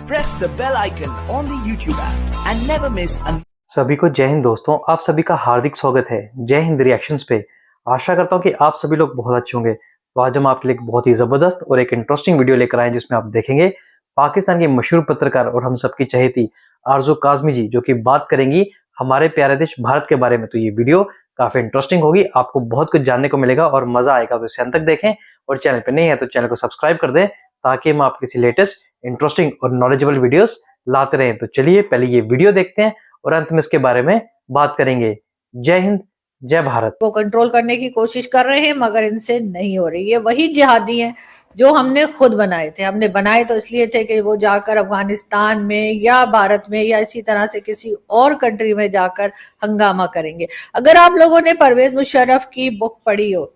press the bell icon on the YouTube app and never miss an सभी को जय हिंद दोस्तों, आप सभी का हार्दिक स्वागत है जय हिंद रिएक्शंस पे। आशा करता हूँ कि आप सभी लोग बहुत अच्छे होंगे। तो आज हम आपके लिए एक बहुत ही जबरदस्त और एक इंटरेस्टिंग वीडियो लेकर आए जिसमें आप देखेंगे पाकिस्तान की मशहूर पत्रकार और हम सबकी चहेती आरजू काज़मी जी जो कि बात करेंगी हमारे प्यारे देश भारत के बारे में। तो ये वीडियो काफी इंटरेस्टिंग होगी, आपको बहुत कुछ जानने को मिलेगा और मजा आएगा। तो इसे अंत तक देखें और चैनल पे नहीं है तो चैनल को सब्सक्राइब कर दें ताकि हम आपके किसी लेटेस्ट इंटरेस्टिंग और नॉलेजेबल वीडियोस लाते रहें। तो चलिए पहले ये वीडियो देखते हैं और अंत में इसके बारे में बात करेंगे। जय हिंद, जय भारत। को कंट्रोल करने की कोशिश कर रहे हैं मगर इनसे नहीं हो रही। ये वही जिहादी हैं जो हमने खुद बनाए थे। हमने बनाए तो इसलिए थे कि वो जाकर अफगानिस्तान में या भारत में या इसी तरह से किसी और कंट्री में जाकर हंगामा करेंगे। अगर आप लोगों ने परवेज मुशर्रफ की बुक पढ़ी हो,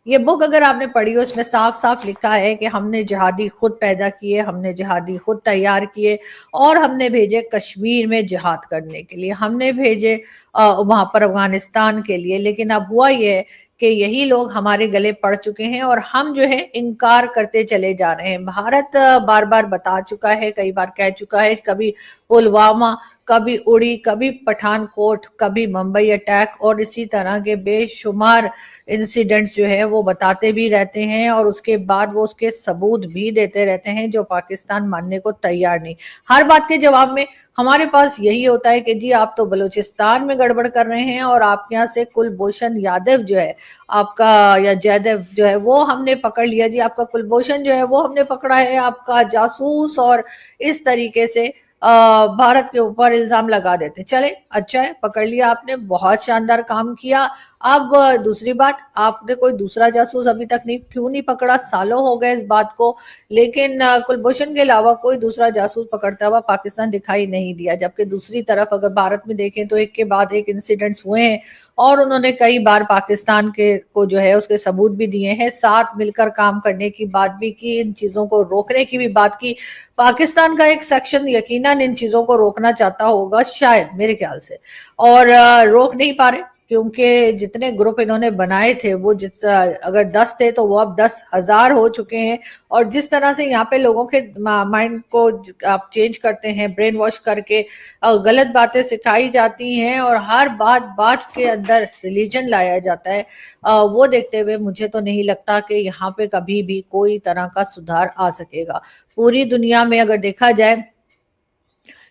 ये बुक अगर आपने पढ़ी हो, उसमें साफ साफ लिखा है कि हमने जिहादी खुद पैदा किए, हमने जिहादी खुद तैयार किए और हमने भेजे कश्मीर में जिहाद करने के लिए, हमने भेजे वहां पर अफगानिस्तान के लिए। लेकिन अब हुआ ये है कि यही लोग हमारे गले पड़ चुके हैं और हम जो है इनकार करते चले जा रहे हैं। भारत बार बार बता चुका है, कई बार कह चुका है, कभी पुलवामा, कभी उड़ी, कभी पठानकोट, कभी मुंबई अटैक और इसी तरह के बेशुमार इंसिडेंट्स जो है वो बताते भी रहते हैं और उसके बाद वो उसके सबूत भी देते रहते हैं जो पाकिस्तान मानने को तैयार नहीं। हर बात के जवाब में हमारे पास यही होता है कि जी आप तो बलूचिस्तान में गड़बड़ कर रहे हैं और आप यहाँ से कुलभूषण यादव जो है आपका, या जयदेव जो है, वो हमने पकड़ लिया। जी आपका कुलभूषण जो है वो हमने पकड़ा है, आपका जासूस, और इस तरीके से भारत के ऊपर इल्जाम लगा देते। चले अच्छा है, पकड़ लिया आपने, बहुत शानदार काम किया। अब दूसरी बात, आपने कोई दूसरा जासूस अभी तक क्यों नहीं पकड़ा? सालों हो गए इस बात को, लेकिन कुलभूषण के अलावा कोई दूसरा जासूस पकड़ता हुआ पाकिस्तान दिखाई नहीं दिया। जबकि दूसरी तरफ अगर भारत में देखें तो एक के बाद एक इंसिडेंट्स हुए हैं और उन्होंने कई बार पाकिस्तान के को जो है उसके सबूत भी दिए हैं, साथ मिलकर काम करने की बात भी की, इन चीजों को रोकने की भी बात की। पाकिस्तान का एक सेक्शन यकीनन इन चीजों को रोकना चाहता होगा, शायद मेरे ख्याल से, और रोक नहीं पा रहे क्योंकि जितने ग्रुप इन्होंने बनाए थे वो अगर 10 थे तो वो अब 10,000 हो चुके हैं। और जिस तरह से यहाँ पे लोगों के माइंड को आप चेंज करते हैं, ब्रेन वॉश करके गलत बातें सिखाई जाती हैं और हर बात के अंदर रिलीजन लाया जाता है, वो देखते हुए मुझे तो नहीं लगता कि यहाँ पे कभी भी कोई तरह का सुधार आ सकेगा। पूरी दुनिया में अगर देखा जाए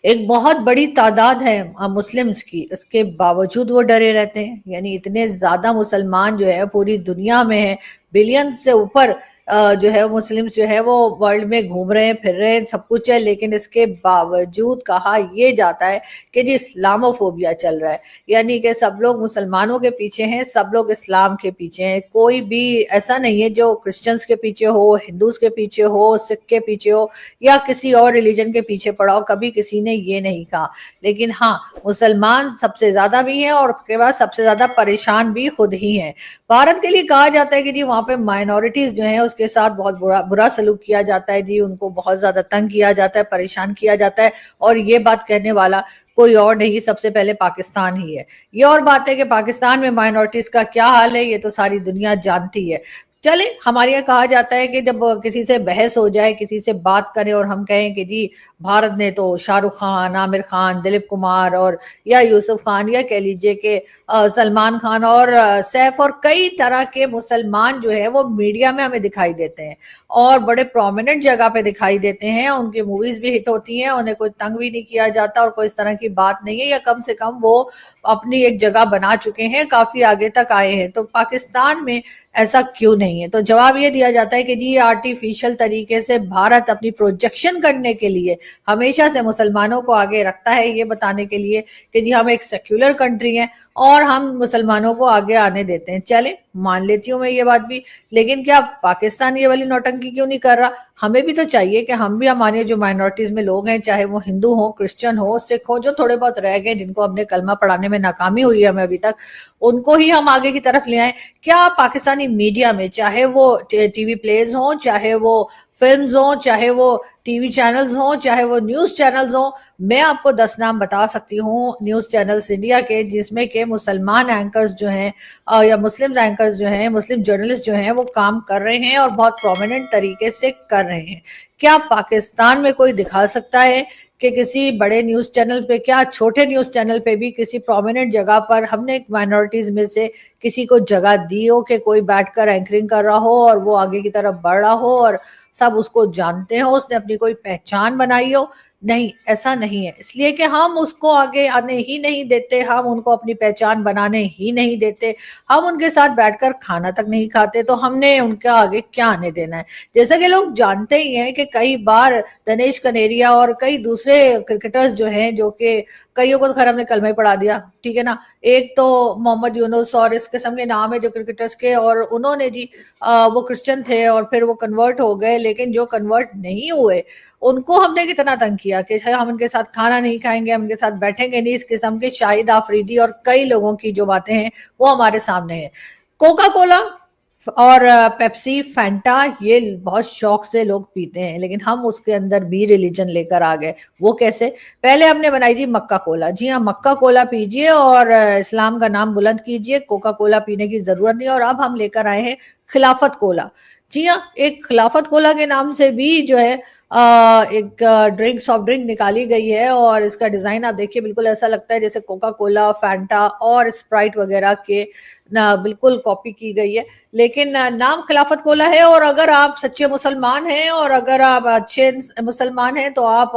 एक बहुत बड़ी तादाद है मुस्लिम्स की, इसके बावजूद वो डरे रहते हैं। यानी इतने ज्यादा मुसलमान जो है पूरी दुनिया में है, बिलियन से ऊपर जो है मुस्लिम्स जो है वो वर्ल्ड में घूम रहे हैं, फिर रहे हैं, सब कुछ है। लेकिन इसके बावजूद कहा यह जाता है कि जी इस्लामोफोबिया चल रहा है, यानी कि सब लोग मुसलमानों के पीछे हैं, सब लोग इस्लाम के पीछे हैं। कोई भी ऐसा नहीं है जो क्रिश्चियंस के पीछे हो, हिंदूज के पीछे हो, सिख के पीछे हो या किसी और रिलीजन के पीछे पड़ा हो, कभी किसी ने ये नहीं कहा। लेकिन हाँ, मुसलमान सबसे ज्यादा भी हैं और उसके बाद सबसे ज्यादा परेशान भी खुद ही हैं। भारत के लिए कहा जाता है कि जी वहां पे माइनॉरिटीज जो है उसके साथ बहुत बुरा सलूक किया जाता है, जी उनको बहुत ज्यादा तंग किया जाता है, परेशान किया जाता है। और ये बात कहने वाला कोई और नहीं, सबसे पहले पाकिस्तान ही है। ये और बात है कि पाकिस्तान में माइनॉरिटीज का क्या हाल है ये तो सारी दुनिया जानती है। चले, हमारे यहाँ कहा जाता है कि जब किसी से बहस हो जाए, किसी से बात करें और हम कहें कि जी भारत ने तो शाहरुख खान, आमिर खान, दिलीप कुमार और या यूसुफ खान या कह लीजिए कि सलमान खान और सैफ और कई तरह के मुसलमान जो है वो मीडिया में हमें दिखाई देते हैं और बड़े प्रोमिनेंट जगह पे दिखाई देते हैं। उनकी मूवीज भी हिट होती हैं, उन्हें कोई तंग भी नहीं किया जाता और कोई इस तरह की बात नहीं है, या कम से कम वो अपनी एक जगह बना चुके हैं, काफी आगे तक आए हैं। तो पाकिस्तान में ऐसा क्यों नहीं है? तो जवाब ये दिया जाता है कि जी आर्टिफिशियल तरीके से भारत अपनी प्रोजेक्शन करने के लिए हमेशा से मुसलमानों को आगे रखता है, ये बताने के लिए कि जी हम एक सेक्युलर कंट्री हैं और हम मुसलमानों को आगे आने देते हैं। चले, मान लेती हूँ मैं ये बात भी, लेकिन क्या पाकिस्तान ये वाली नौटंकी क्यों नहीं कर रहा? हमें भी तो चाहिए कि हम भी हमारे जो माइनॉरिटीज में लोग हैं, चाहे वो हिंदू हो, क्रिश्चियन हो, सिख हो, जो थोड़े बहुत रह गए जिनको हमने कलमा पढ़ाने में नाकामी हुई है हमें अभी तक, उनको ही हम आगे की तरफ ले आए। क्या पाकिस्तानी मीडिया में, चाहे वो टीवी प्लेज हो, चाहे वो फिल्म्स हो, चाहे वो टीवी चैनल्स हो, चाहे वो न्यूज चैनल्स हो, मैं आपको 10 नाम बता सकती हूँ न्यूज चैनल्स इंडिया के जिसमें के मुसलमान एंकर्स जो हैं या मुस्लिम एंकर्स जो हैं, मुस्लिम जर्नलिस्ट जो हैं वो काम कर रहे हैं और बहुत प्रोमिनेंट तरीके से कर रहे हैं। क्या पाकिस्तान में कोई दिखा सकता है कि किसी बड़े न्यूज चैनल पे, क्या छोटे न्यूज चैनल पे भी किसी प्रोमिनेंट जगह पर हमने एक माइनॉरिटीज में से किसी को जगह दी हो कि कोई बैठकर एंकरिंग कर रहा हो और वो आगे की तरफ बढ़ रहा हो और सब उसको जानते हो, उसने अपनी कोई पहचान बनाई हो? नहीं, ऐसा नहीं है। इसलिए कि हम उसको आगे आने ही नहीं देते, हम उनको अपनी पहचान बनाने ही नहीं देते, हम उनके साथ बैठकर खाना तक नहीं खाते, तो हमने उनका आगे क्या आने देना है? जैसा कि लोग जानते ही हैं कि कई बार दिनेश कनेरिया और कई दूसरे क्रिकेटर्स जो हैं, जो कि कईयों को तो खैर हमने कलमा ही पढ़ा दिया, ठीक है ना, एक तो मोहम्मद यूनुस और इस किस्म के नाम है जो क्रिकेटर्स के, और उन्होंने जी वो क्रिश्चियन थे और फिर वो कन्वर्ट हो गए, लेकिन जो कन्वर्ट नहीं हुए उनको हमने कितना तंग किया कि हम उनके साथ खाना नहीं खाएंगे, हम उनके साथ बैठेंगे नहीं। इस किस्म के शाहिद आफरीदी और कई लोगों की जो बातें हैं वो हमारे सामने है। कोका कोला और पेप्सी, फैंटा, ये बहुत शौक से लोग पीते हैं, लेकिन हम उसके अंदर भी रिलीजन लेकर आ गए। वो कैसे? पहले हमने बनाई जी मक्का कोला। जी हाँ, मक्का कोला पीजिए और इस्लाम का नाम बुलंद कीजिए, कोका कोला पीने की जरूरत नहीं। और अब हम लेकर आए हैं खिलाफत कोला। जी हाँ, एक खिलाफत कोला के नाम से भी जो है एक ड्रिंक, सॉफ्ट ड्रिंक निकाली गई है, और इसका डिजाइन आप देखिए बिल्कुल ऐसा लगता है जैसे कोका कोला, फैंटा और स्प्राइट वगैरह के ना बिल्कुल कॉपी की गई है, लेकिन नाम खिलाफत कोला है। और अगर आप सच्चे मुसलमान हैं और अगर आप अच्छे मुसलमान हैं तो आप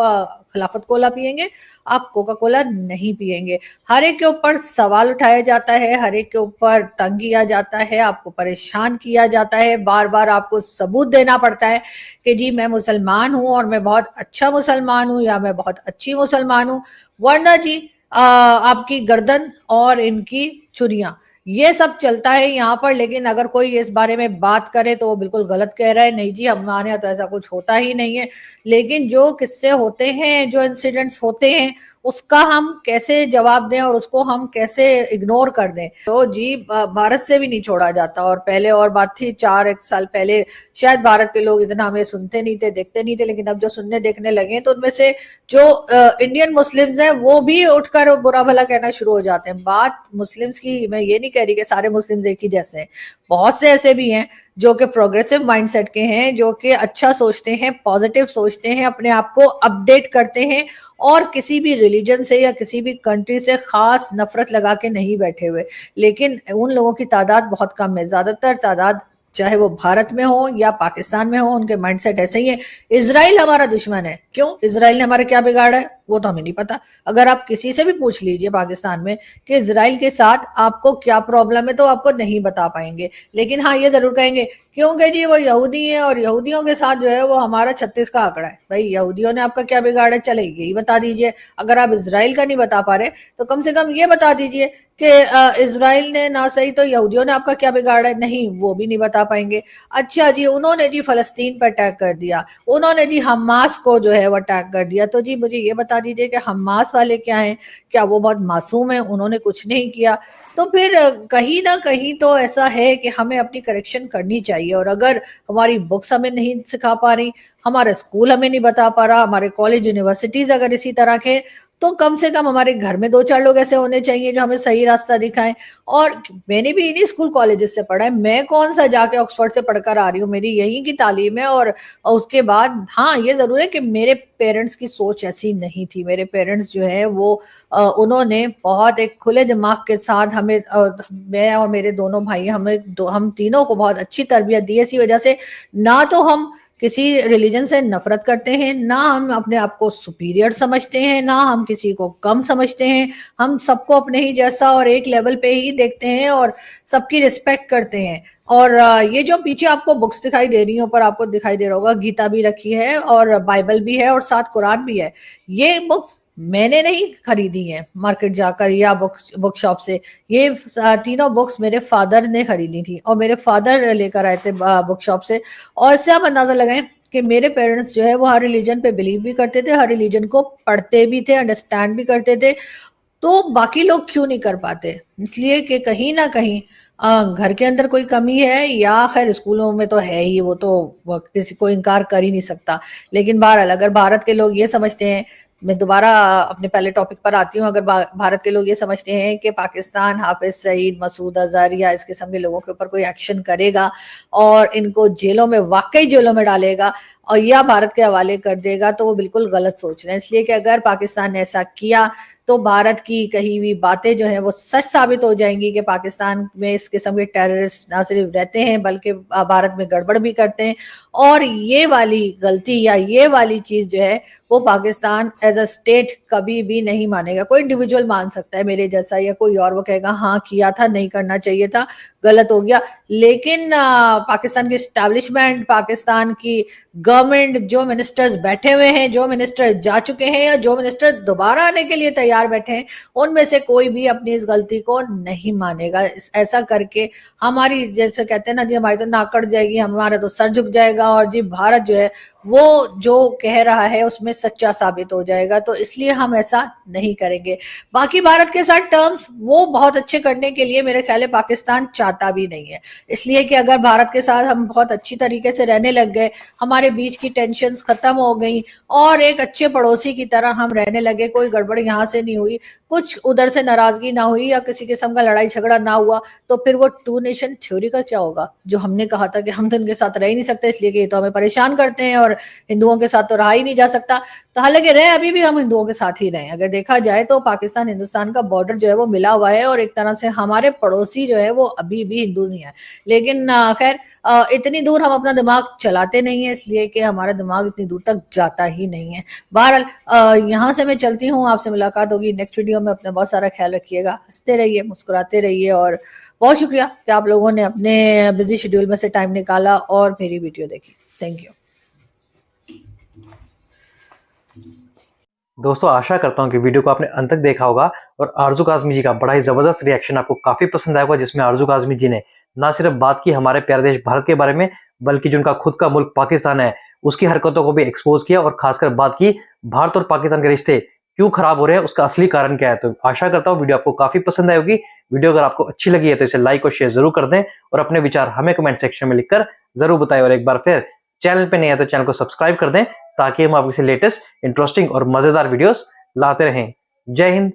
खिलाफत कोला पियेंगे, आप कोका कोला नहीं पियेंगे। हर एक के ऊपर सवाल उठाया जाता है, हर एक के ऊपर तंग किया जाता है, आपको परेशान किया जाता है, बार बार आपको सबूत देना पड़ता है कि जी मैं मुसलमान हूं और मैं बहुत अच्छा मुसलमान हूं या मैं बहुत अच्छी मुसलमान हूं, वरना जी आपकी गर्दन और इनकी छुरियां, ये सब चलता है यहाँ पर। लेकिन अगर कोई इस बारे में बात करे तो वो बिल्कुल गलत कह रहा है। नहीं जी, हमारे यहाँ तो ऐसा कुछ होता ही नहीं है। लेकिन जो किस्से होते हैं, जो इंसिडेंट्स होते हैं, उसका हम कैसे जवाब दें और उसको हम कैसे इग्नोर कर दें? तो जी भारत से भी नहीं छोड़ा जाता। और पहले और बात थी, 4 साल पहले शायद भारत के लोग इतना हमें सुनते नहीं थे, देखते नहीं थे, लेकिन अब जो सुनने देखने लगे तो उनमें से जो इंडियन मुस्लिम्स हैं वो भी उठकर बुरा भला कहना शुरू हो जाते हैं। बात मुस्लिम्स की मैं ये नहीं कह रही कि सारे मुस्लिम्स एक ही जैसे हैं, बहुत से ऐसे भी हैं जो कि प्रोग्रेसिव माइंडसेट के हैं, जो कि अच्छा सोचते हैं, पॉजिटिव सोचते हैं, अपने आप को अपडेट करते हैं और किसी भी रिलीजन से या किसी भी कंट्री से खास नफरत लगा के नहीं बैठे हुए। लेकिन उन लोगों की तादाद बहुत कम है। ज्यादातर तादाद, चाहे वो भारत में हो या पाकिस्तान में हो, उनके माइंडसेट ऐसे ही है। इजराइल हमारा दुश्मन है। क्यों? इजराइल ने हमारा क्या बिगाड़ा है वो तो हमें नहीं पता। अगर आप किसी से भी पूछ लीजिए पाकिस्तान में कि इजराइल के साथ आपको क्या प्रॉब्लम है तो आपको नहीं बता पाएंगे। लेकिन हाँ, ये जरूर कहेंगे क्योंकि जी वो यहूदी है और यहूदियों के साथ जो है वो हमारा 36 का आंकड़ा है। भाई यहूदियों ने आपका क्या बिगाड़ा है, चले यही बता दीजिए। अगर आप इजराइल का नहीं बता पा रहे तो कम से कम ये बता दीजिए कि इजराइल ने ना सही तो यहूदियों ने आपका क्या बिगाड़ा है। नहीं, वो भी नहीं बता पाएंगे। अच्छा जी, उन्होंने जी फलस्तीन पर अटैक कर दिया, उन्होंने जी हमास को जो है वो अटैक कर दिया, तो जी मुझे ये बता दीजिए कि हमास वाले क्या हैं? क्या वो बहुत मासूम है, उन्होंने कुछ नहीं किया? तो फिर कहीं ना कहीं तो ऐसा है कि हमें अपनी करेक्शन करनी चाहिए। और अगर हमारी बुक्स हमें नहीं सिखा पा रही, हमारा स्कूल हमें नहीं बता पा रहा, हमारे कॉलेज यूनिवर्सिटीज अगर इसी तरह के, तो कम से कम हमारे घर में 2-4 लोग ऐसे होने चाहिए जो हमें सही रास्ता दिखाएं। और मैंने भी इन्हीं स्कूल कॉलेजेस से पढ़ा है, मैं कौन सा जाके ऑक्सफोर्ड से पढ़कर आ रही हूँ, मेरी यहीं की तालीम है। और उसके बाद हाँ, ये जरूर है कि मेरे पेरेंट्स की सोच ऐसी नहीं थी। मेरे पेरेंट्स जो है वो उन्होंने बहुत एक खुले दिमाग के साथ हमें मैं और मेरे दोनों भाई, हम तीनों को बहुत अच्छी तरबियत दी। इसी वजह से ना तो हम किसी रिलीजन से नफरत करते हैं, ना हम अपने आप को सुपीरियर समझते हैं, ना हम किसी को कम समझते हैं। हम सबको अपने ही जैसा और एक लेवल पे ही देखते हैं और सबकी रिस्पेक्ट करते हैं। और ये जो पीछे आपको बुक्स दिखाई दे रही हैं, ऊपर आपको दिखाई दे रहा होगा, गीता भी रखी है और बाइबल भी है और साथ कुरान भी है। ये बुक्स मैंने नहीं खरीदी है मार्केट जाकर या बुक शॉप से, ये तीनों बुक्स मेरे फादर ने खरीदी थी और मेरे फादर लेकर आए थे बुक शॉप से। और इससे आप अंदाजा लगाएं कि मेरे पेरेंट्स जो है वो हर रिलीजन पे बिलीव भी करते थे, हर रिलीजन को पढ़ते भी थे, अंडरस्टैंड भी करते थे। तो बाकी लोग क्यों नहीं कर पाते? इसलिए कि कहीं ना कहीं घर के अंदर कोई कमी है, या खैर स्कूलों में तो है ही, वो तो किसी को इनकार कर ही नहीं सकता। लेकिन बहरहाल अगर भारत के लोग ये समझते हैं, मैं दोबारा अपने पहले टॉपिक पर आती हूँ, अगर भारत के लोग ये समझते हैं कि पाकिस्तान हाफिज सईद, मसूद अजहर या इस किस्म के लोगों के ऊपर कोई एक्शन करेगा और इनको जेलों में, वाकई जेलों में डालेगा, और या भारत के हवाले कर देगा तो वो बिल्कुल गलत सोच रहे हैं। इसलिए कि अगर पाकिस्तान ने ऐसा किया तो भारत की कही हुई बातें जो हैं वो सच साबित हो जाएंगी कि पाकिस्तान में इस किस्म के टेररिस्ट ना सिर्फ रहते हैं बल्कि भारत में गड़बड़ भी करते हैं। और ये वाली गलती या ये वाली चीज जो है वो पाकिस्तान एज अ स्टेट कभी भी नहीं मानेगा। कोई इंडिविजुअल मान सकता है मेरे जैसा या कोई और, वो कहेगा हाँ किया था, नहीं करना चाहिए था, गलत हो गया। लेकिन पाकिस्तान की एस्टैब्लिशमेंट, पाकिस्तान की गवर्नमेंट, जो मिनिस्टर्स बैठे हुए हैं, जो मिनिस्टर जा चुके हैं या जो मिनिस्टर दोबारा आने के लिए तैयार बैठे हैं, उनमें से कोई भी अपनी इस गलती को नहीं मानेगा। ऐसा करके हमारी, जैसे कहते हैं ना जी, हमारी तो नाक कट जाएगी, हमारा तो सर झुक जाएगा और जी भारत जो है वो जो कह रहा है उसमें सच्चा साबित हो जाएगा। तो इसलिए हम ऐसा नहीं करेंगे। बाकी भारत के साथ टर्म्स वो बहुत अच्छे करने के लिए मेरे ख्याल है पाकिस्तान चाहता भी नहीं है। इसलिए कि अगर भारत के साथ हम बहुत अच्छी तरीके से रहने लग गए, हमारे बीच की टेंशन्स खत्म हो गई और एक अच्छे पड़ोसी की तरह हम रहने लगे, कोई गड़बड़ यहाँ से नहीं हुई, कुछ उधर से नाराजगी ना हुई या किसी किस्म का लड़ाई झगड़ा ना हुआ, तो फिर वो टू नेशन थ्योरी का क्या होगा जो हमने कहा था कि हम तो इनके साथ रह ही नहीं सकते इसलिए कि ये तो हमें परेशान करते हैं और हिंदुओं के साथ तो रहा ही नहीं जा सकता। तो हालांकि रहे अभी भी हम हिंदुओं के साथ ही रहे। अगर देखा जाए तो पाकिस्तान हिंदुस्तान का बॉर्डर जो है वो मिला हुआ है और एक तरह से हमारे पड़ोसी जो है वो अभी भी हिंदू नहीं है। लेकिन खैर इतनी दूर हम अपना दिमाग चलाते नहीं है, इसलिए कि हमारा दिमाग इतनी दूर तक जाता ही नहीं है। बहरहाल यहाँ से मैं चलती हूँ, आपसे मुलाकात होगी नेक्स्ट वीडियो में। अपना बहुत सारा ख्याल रखिएगा, हंसते रहिए, मुस्कुराते रहिए और बहुत शुक्रिया कि आप लोगों ने अपने बिजी शेड्यूल में से टाइम निकाला और मेरी वीडियो देखी। थैंक यू दोस्तों, आशा करता हूं कि वीडियो को आपने अंत तक देखा होगा और आरजू काज़मी जी का बड़ा ही जबरदस्त रिएक्शन आपको काफी पसंद आया होगा, जिसमें आरजू काज़मी जी ने ना सिर्फ बात की हमारे प्यारे देश भारत के बारे में, बल्कि जो उनका खुद का मुल्क पाकिस्तान है उसकी हरकतों को भी एक्सपोज किया और खासकर बात की भारत और पाकिस्तान के रिश्ते क्यों खराब हो रहे हैं, उसका असली कारण क्या है। तो आशा करता हूँ वीडियो आपको काफी पसंद आई होगी। वीडियो अगर आपको अच्छी लगी है तो इसे लाइक और शेयर जरूर कर दें और अपने विचार हमें कमेंट सेक्शन में लिखकर जरूर बताएं। और एक बार फिर चैनल पे नहीं है तो चैनल को सब्सक्राइब कर दें ताकि हम आपके लेटेस्ट इंटरेस्टिंग और मजेदार वीडियोस लाते रहें। जय हिंद,